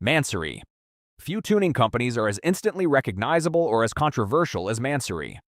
Mansory. Few tuning companies are as instantly recognizable or as controversial as Mansory.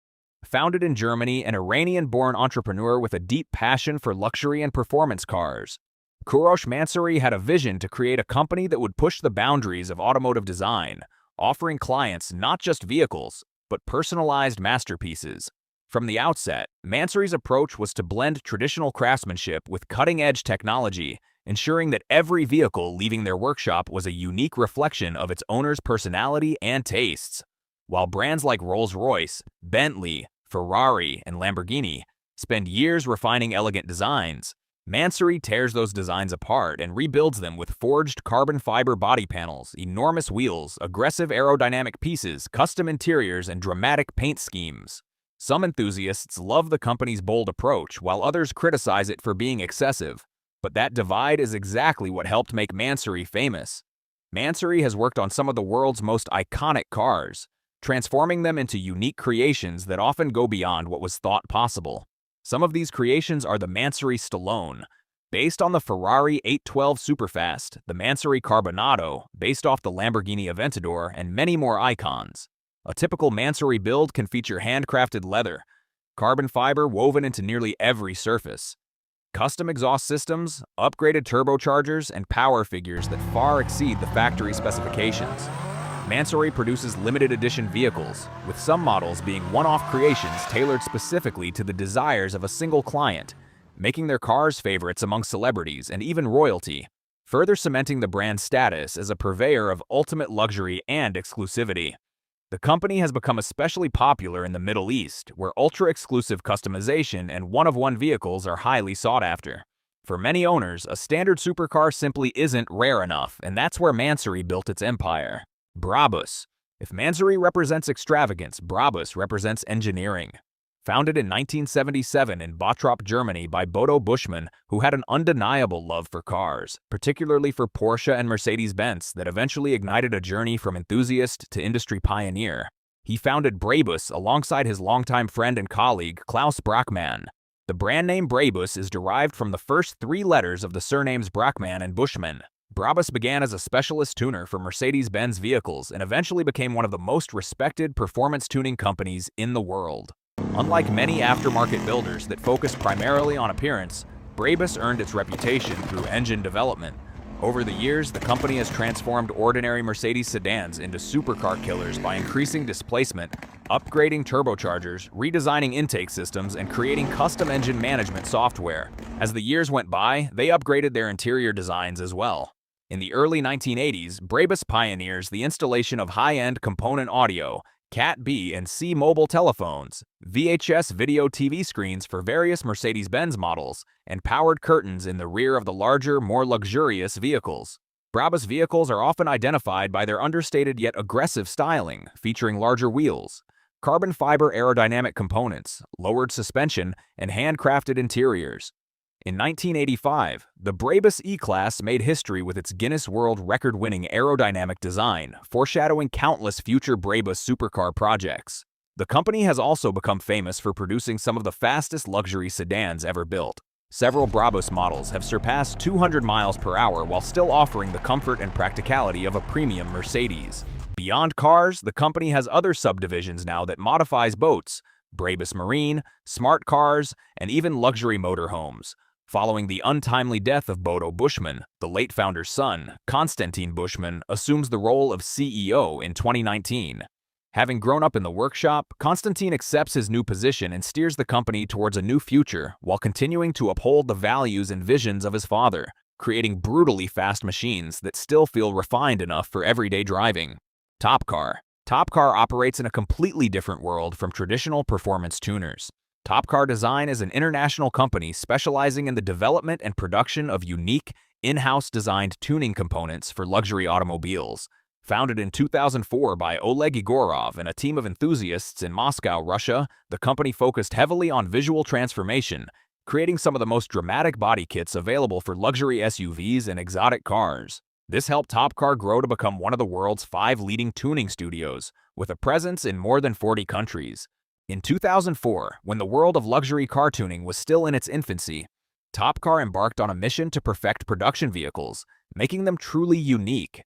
Founded in Germany, an Iranian-born entrepreneur with a deep passion for luxury and performance cars, Rauh Mansory had a vision to create a company that would push the boundaries of automotive design, offering clients not just vehicles, but personalized masterpieces. From the outset, Mansory's approach was to blend traditional craftsmanship with cutting-edge technology, ensuring that every vehicle leaving their workshop was a unique reflection of its owner's personality and tastes. While brands like Rolls-Royce, Bentley, Ferrari, and Lamborghini spend years refining elegant designs, Mansory tears those designs apart and rebuilds them with forged carbon fiber body panels, enormous wheels, aggressive aerodynamic pieces, custom interiors, and dramatic paint schemes. Some enthusiasts love the company's bold approach, while others criticize it for being excessive. But that divide is exactly what helped make Mansory famous. Mansory has worked on some of the world's most iconic cars, transforming them into unique creations that often go beyond what was thought possible. Some of these creations are the Mansory Stallone, based on the Ferrari 812 Superfast, the Mansory Carbonado, based off the Lamborghini Aventador, and many more icons. A typical Mansory build can feature handcrafted leather, carbon fiber woven into nearly every surface, custom exhaust systems, upgraded turbochargers, and power figures that far exceed the factory specifications. Mansory produces limited edition vehicles, with some models being one-off creations tailored specifically to the desires of a single client, making their cars favorites among celebrities and even royalty, further cementing the brand's status as a purveyor of ultimate luxury and exclusivity. The company has become especially popular in the Middle East, where ultra-exclusive customization and one-of-one vehicles are highly sought after. For many owners, a standard supercar simply isn't rare enough, and that's where Mansory built its empire. Brabus. If Mansory represents extravagance, Brabus represents engineering. Founded in 1977 in Bottrop, Germany by Bodo Buschmann, who had an undeniable love for cars, particularly for Porsche and Mercedes-Benz, that eventually ignited a journey from enthusiast to industry pioneer. He founded Brabus alongside his longtime friend and colleague Klaus Brachmann. The brand name Brabus is derived from the first three letters of the surnames Brachmann and Buschmann. Brabus began as a specialist tuner for Mercedes-Benz vehicles and eventually became one of the most respected performance tuning companies in the world. Unlike many aftermarket builders that focus primarily on appearance, Brabus earned its reputation through engine development. Over the years, the company has transformed ordinary Mercedes sedans into supercar killers by increasing displacement, upgrading turbochargers, redesigning intake systems, and creating custom engine management software. As the years went by, they upgraded their interior designs as well. In the early 1980s, Brabus pioneers the installation of high-end component audio, Cat B and C mobile telephones, VHS video TV screens for various Mercedes-Benz models, and powered curtains in the rear of the larger, more luxurious vehicles. Brabus vehicles are often identified by their understated yet aggressive styling, featuring larger wheels, carbon fiber aerodynamic components, lowered suspension, and handcrafted interiors. In 1985, the Brabus E-Class made history with its Guinness World Record-winning aerodynamic design, foreshadowing countless future Brabus supercar projects. The company has also become famous for producing some of the fastest luxury sedans ever built. Several Brabus models have surpassed 200 miles per hour while still offering the comfort and practicality of a premium Mercedes. Beyond cars, the company has other subdivisions now that modifies boats, Brabus Marine, smart cars, and even luxury motorhomes. Following the untimely death of Bodo Buschmann, the late founder's son, Konstantin Buschmann, assumes the role of CEO in 2019. Having grown up in the workshop, Konstantin accepts his new position and steers the company towards a new future while continuing to uphold the values and visions of his father, creating brutally fast machines that still feel refined enough for everyday driving. TopCar. TopCar operates in a completely different world from traditional performance tuners. TopCar Design is an international company specializing in the development and production of unique, in-house designed tuning components for luxury automobiles. Founded in 2004 by Oleg Igorov and a team of enthusiasts in Moscow, Russia, the company focused heavily on visual transformation, creating some of the most dramatic body kits available for luxury SUVs and exotic cars. This helped TopCar grow to become one of the world's 5 leading tuning studios, with a presence in more than 40 countries. In 2004, when the world of luxury car tuning was still in its infancy, TopCar embarked on a mission to perfect production vehicles, making them truly unique.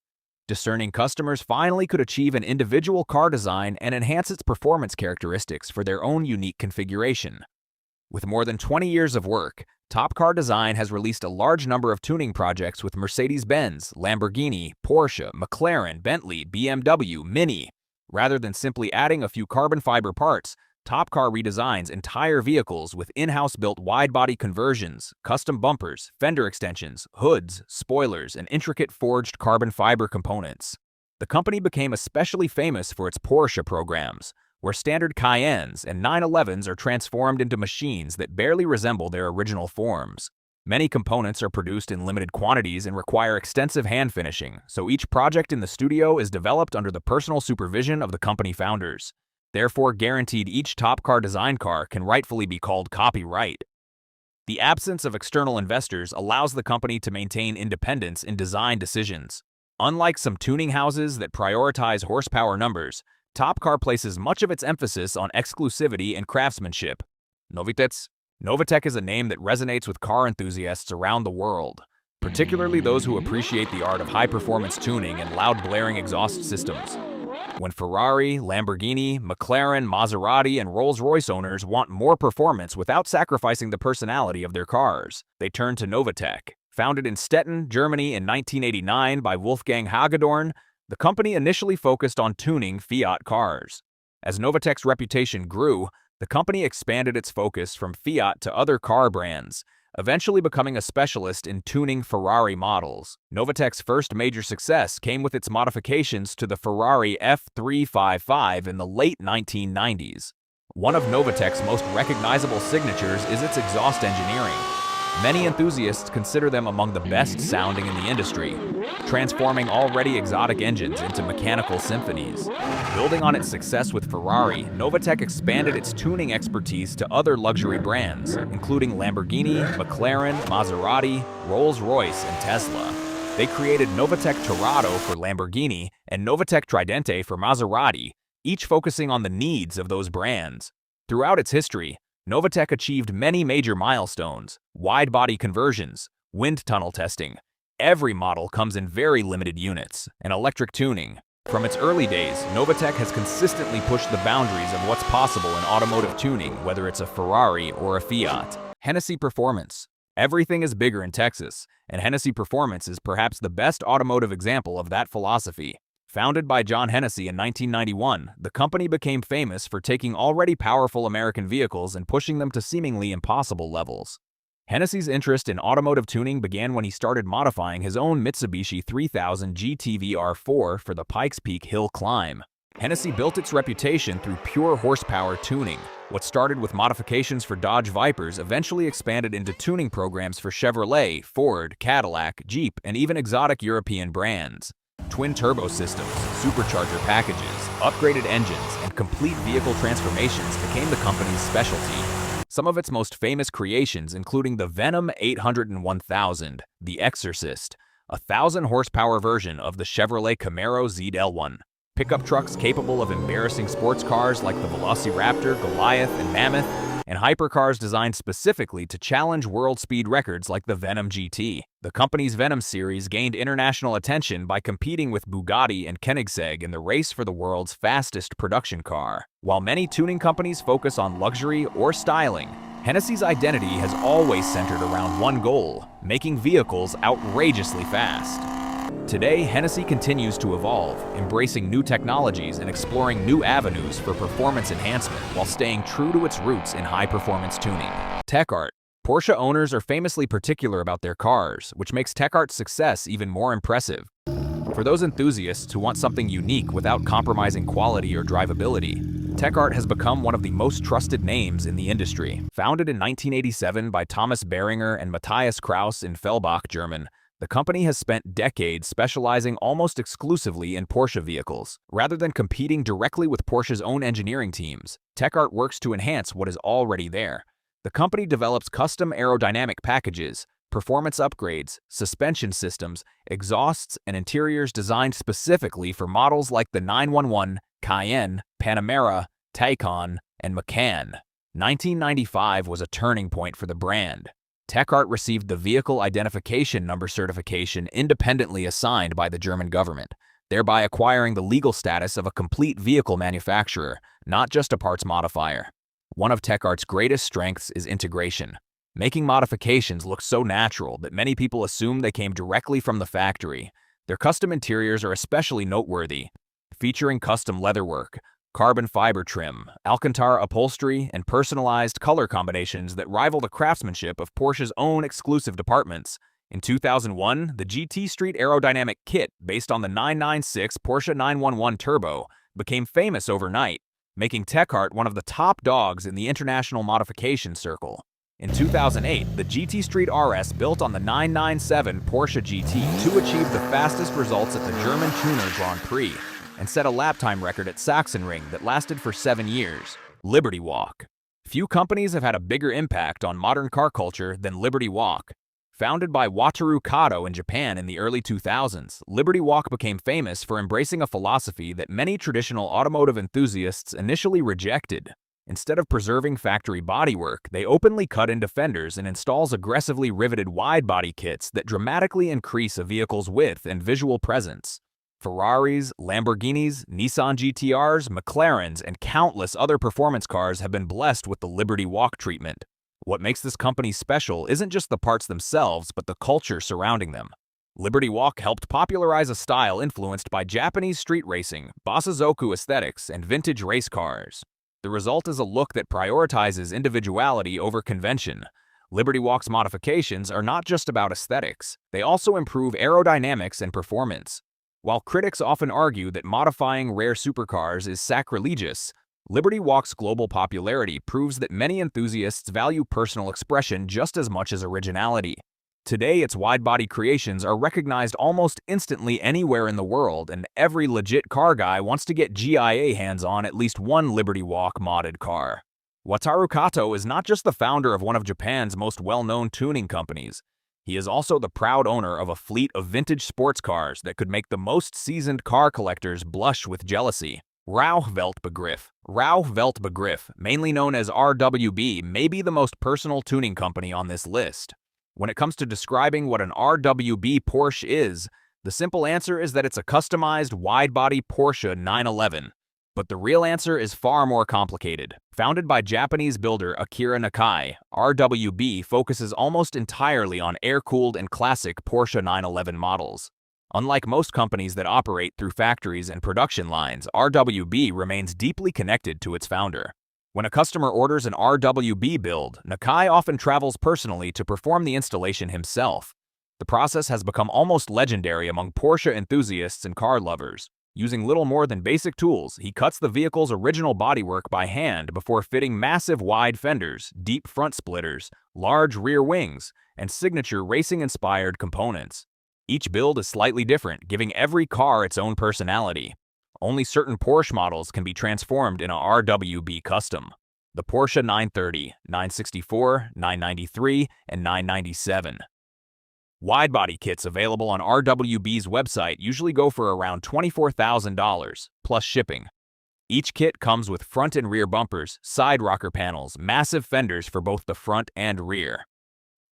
Discerning customers finally could achieve an individual car design and enhance its performance characteristics for their own unique configuration. With more than 20 years of work, TopCar Design has released a large number of tuning projects with Mercedes-Benz, Lamborghini, Porsche, McLaren, Bentley, BMW, Mini. Rather than simply adding a few carbon fiber parts, TopCar redesigns entire vehicles with in-house built wide-body conversions, custom bumpers, fender extensions, hoods, spoilers, and intricate forged carbon fiber components. The company became especially famous for its Porsche programs, where standard Cayennes and 911s are transformed into machines that barely resemble their original forms. Many components are produced in limited quantities and require extensive hand finishing, so each project in the studio is developed under the personal supervision of the company founders. Therefore, guaranteed each TopCar design car can rightfully be called copyright. The absence of external investors allows the company to maintain independence in design decisions. Unlike some tuning houses that prioritize horsepower numbers, TopCar places much of its emphasis on exclusivity and craftsmanship. Novitec is a name that resonates with car enthusiasts around the world, particularly those who appreciate the art of high-performance tuning and loud blaring exhaust systems. When Ferrari, Lamborghini, McLaren, Maserati, and Rolls-Royce owners want more performance without sacrificing the personality of their cars, they turn to Novitec. Founded in Stettin, Germany in 1989 by Wolfgang Hagedorn, the company initially focused on tuning Fiat cars. As Novitec's reputation grew, the company expanded its focus from Fiat to other car brands, eventually becoming a specialist in tuning Ferrari models. Novitec's first major success came with its modifications to the Ferrari F355 in the late 1990s. One of Novitec's most recognizable signatures is its exhaust engineering. Many enthusiasts consider them among the best sounding in the industry, transforming already exotic engines into mechanical symphonies. Building on its success with Ferrari, Novitec expanded its tuning expertise to other luxury brands, including Lamborghini, McLaren, Maserati, Rolls-Royce, and Tesla. They created Novitec Torado for Lamborghini and Novitec Tridente for Maserati, each focusing on the needs of those brands. Throughout its history, Novitec achieved many major milestones: wide-body conversions, wind tunnel testing. Every model comes in very limited units, and electric tuning. From its early days, Novitec has consistently pushed the boundaries of what's possible in automotive tuning, whether it's a Ferrari or a Fiat. Hennessy Performance. Everything is bigger in Texas, and Hennessy Performance is perhaps the best automotive example of that philosophy. Founded by John Hennessy in 1991, the company became famous for taking already powerful American vehicles and pushing them to seemingly impossible levels. Hennessy's interest in automotive tuning began when he started modifying his own Mitsubishi 3000 GTV R4 for the Pikes Peak Hill Climb. Hennessy built its reputation through pure horsepower tuning. What started with modifications for Dodge Vipers eventually expanded into tuning programs for Chevrolet, Ford, Cadillac, Jeep, and even exotic European brands. Twin turbo systems, supercharger packages, upgraded engines, and complete vehicle transformations became the company's specialty. Some of its most famous creations including the Venom 800 and 1000, the Exorcist, a 1,000-horsepower version of the Chevrolet Camaro ZL1, pickup trucks capable of embarrassing sports cars like the Velociraptor, Goliath, and Mammoth, and hypercars designed specifically to challenge world speed records like the Venom GT. The company's Venom series gained international attention by competing with Bugatti and Koenigsegg in the race for the world's fastest production car. While many tuning companies focus on luxury or styling, Hennessy's identity has always centered around one goal: making vehicles outrageously fast. Today, Hennessy continues to evolve, embracing new technologies and exploring new avenues for performance enhancement while staying true to its roots in high-performance tuning. TechArt. Porsche owners are famously particular about their cars, which makes TechArt's success even more impressive. For those enthusiasts who want something unique without compromising quality or drivability, TechArt has become one of the most trusted names in the industry. Founded in 1987 by Thomas Behringer and Matthias Kraus in Fellbach, Germany, the company has spent decades specializing almost exclusively in Porsche vehicles. Rather than competing directly with Porsche's own engineering teams, TechArt works to enhance what is already there. The company develops custom aerodynamic packages, performance upgrades, suspension systems, exhausts, and interiors designed specifically for models like the 911, Cayenne, Panamera, Taycan, and Macan. 1995 was a turning point for the brand. TechArt received the Vehicle Identification Number certification independently assigned by the German government. thereby acquiring the legal status of a complete vehicle manufacturer, not just a parts modifier. One of TechArt's greatest strengths is integration, making modifications look so natural that many people assume they came directly from the factory. Their custom interiors are especially noteworthy, featuring custom leatherwork, carbon fiber trim, Alcantara upholstery, and personalized color combinations that rival the craftsmanship of Porsche's own exclusive departments. In 2001, the GT Street aerodynamic kit, based on the 996 Porsche 911 Turbo, became famous overnight, making TechArt one of the top dogs in the international modification circle. In 2008, the GT Street RS built on the 997 Porsche GT2 achieved the fastest results at the German Tuner Grand Prix and set a lap time record at Sachsenring that lasted for 7 years. Liberty Walk. Few companies have had a bigger impact on modern car culture than Liberty Walk. Founded by Wataru Kato in Japan in the early 2000s, Liberty Walk became famous for embracing a philosophy that many traditional automotive enthusiasts initially rejected. Instead of preserving factory bodywork, they openly cut into fenders and installs aggressively riveted wide-body kits that dramatically increase a vehicle's width and visual presence. Ferraris, Lamborghinis, Nissan GTRs, McLarens, and countless other performance cars have been blessed with the Liberty Walk treatment. What makes this company special isn't just the parts themselves, but the culture surrounding them. Liberty Walk helped popularize a style influenced by Japanese street racing, Basazoku aesthetics, and vintage race cars. The result is a look that prioritizes individuality over convention. Liberty Walk's modifications are not just about aesthetics, they also improve aerodynamics and performance. While critics often argue that modifying rare supercars is sacrilegious, Liberty Walk's global popularity proves that many enthusiasts value personal expression just as much as originality. Today, its wide-body creations are recognized almost instantly anywhere in the world, and every legit car guy wants to get GIA hands on at least one Liberty Walk modded car. Wataru Kato is not just the founder of one of Japan's most well-known tuning companies. He is also the proud owner of a fleet of vintage sports cars that could make the most seasoned car collectors blush with jealousy. Rauh-Welt Begriff. Rauh-Welt Begriff, mainly known as RWB, may be the most personal tuning company on this list. When it comes to describing what an RWB Porsche is, the simple answer is that it's a customized wide-body Porsche 911. But the real answer is far more complicated. Founded by Japanese builder Akira Nakai, RWB focuses almost entirely on air-cooled and classic Porsche 911 models. Unlike most companies that operate through factories and production lines, RWB remains deeply connected to its founder. When a customer orders an RWB build, Nakai often travels personally to perform the installation himself. The process has become almost legendary among Porsche enthusiasts and car lovers. Using little more than basic tools, he cuts the vehicle's original bodywork by hand before fitting massive wide fenders, deep front splitters, large rear wings, and signature racing-inspired components. Each build is slightly different, giving every car its own personality. Only certain Porsche models can be transformed in a RWB custom. The Porsche 930, 964, 993, and 997. Wide-body kits available on RWB's website usually go for around $24,000, plus shipping. Each kit comes with front and rear bumpers, side rocker panels, massive fenders for both the front and rear.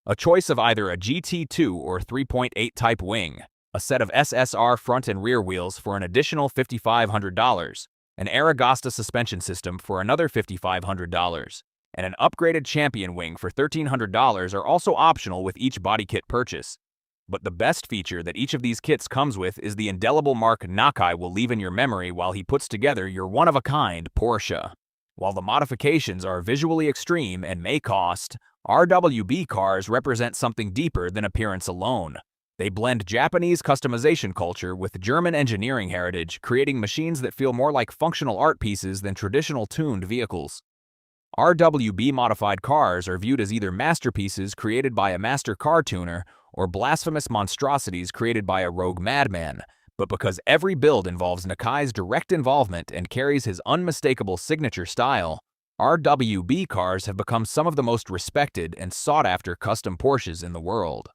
A choice of either a GT2 or 3.8 type wing, a set of SSR front and rear wheels for an additional $5,500, an Aragosta suspension system for another $5,500, and an upgraded Champion wing for $1,300 are also optional with each body kit purchase. But the best feature that each of these kits comes with is the indelible mark Nakai will leave in your memory while he puts together your one-of-a-kind Porsche. While the modifications are visually extreme and may cost, RWB cars represent something deeper than appearance alone. They blend Japanese customization culture with German engineering heritage, creating machines that feel more like functional art pieces than traditional tuned vehicles. RWB-modified cars are viewed as either masterpieces created by a master car tuner or blasphemous monstrosities created by a rogue madman. But because every build involves Nakai's direct involvement and carries his unmistakable signature style, RWB cars have become some of the most respected and sought-after custom Porsches in the world.